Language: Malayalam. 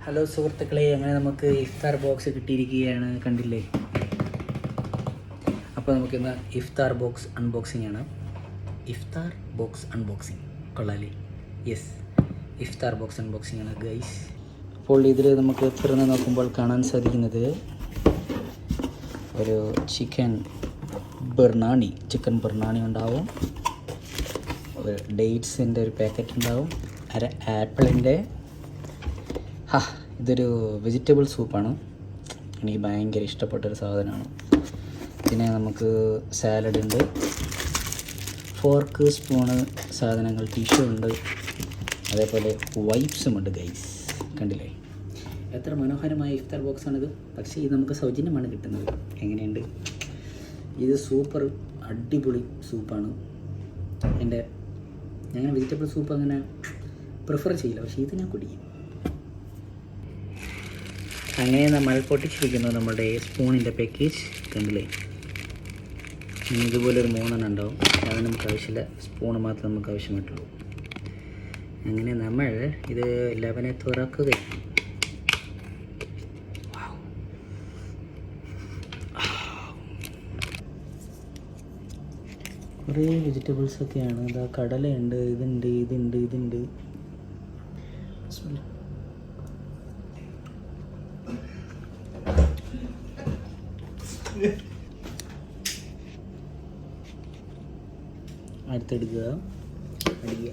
ഹലോ സുഹൃത്തുക്കളെ, അങ്ങനെ നമുക്ക് ഇഫ്താർ ബോക്സ് കിട്ടിയിരിക്കുകയാണ്, കണ്ടില്ലേ? അപ്പോൾ നമുക്കിന്ന് ഇഫ്താർ ബോക്സ് അൺബോക്സിംഗ് ആണ്. ഇഫ്താർ ബോക്സ് അൺബോക്സിങ് കൊള്ളാലേ? യെസ്, ഇഫ്താർ ബോക്സ് അൺബോക്സിംഗ് ആണ് ഗൈസ്. അപ്പോൾ ഇതിൽ നമുക്ക് തുറന്ന് നോക്കുമ്പോൾ കാണാൻ സാധിക്കുന്നത് ഒരു ചിക്കൻ ബിർണാണി ഉണ്ടാവും, ഒരു ഡേറ്റ്സിൻ്റെ ഒരു പാക്കറ്റ് ഉണ്ടാവും, അര ആപ്പിളിൻ്റെ. ഇതൊരു വെജിറ്റബിൾ സൂപ്പാണ്, എനിക്ക് ഭയങ്കര ഇഷ്ടപ്പെട്ടൊരു സാധനമാണ്. പിന്നെ നമുക്ക് സാലഡ് ഉണ്ട്, ഫോർക്ക്, സ്പൂണ്, സാധനങ്ങൾ, ടിഷ്യൂ ഉണ്ട്, അതേപോലെ വൈപ്സും ഉണ്ട് ഗൈസ്. കണ്ടില്ലേ എത്ര മനോഹരമായ ഇഫ്താർ ബോക്സാണിത്. പക്ഷേ ഇത് നമുക്ക് സൗജന്യമാണ് കിട്ടുന്നത്. എങ്ങനെയുണ്ട് ഇത്? സൂപ്പർ അടിപൊളി സൂപ്പാണ്. ഞാൻ വെജിറ്റബിൾ സൂപ്പ് അങ്ങനെ പ്രിഫർ ചെയ്യില്ല, പക്ഷേ ഇത് ഞാൻ കുടിക്കും. അങ്ങനെ നമ്മൾ പൊട്ടിച്ചിരിക്കുന്നു നമ്മുടെ സ്പൂണിൻ്റെ പാക്കേജ്, കണ്ടില്ലേ? ഇതുപോലൊരു 3 ഉണ്ടാവും. അത് നമുക്ക് ആവശ്യമില്ല, സ്പൂണ് മാത്രമേ നമുക്ക് ആവശ്യമായിട്ടുള്ളൂ. അങ്ങനെ നമ്മൾ ഇത് 11 തുറക്കുകയും കുറേ വെജിറ്റബിൾസൊക്കെയാണ്. ഇതാ കടലയുണ്ട്, ഇതുണ്ട്. അടുത്തെടുക്കുക, അടിക്കുക.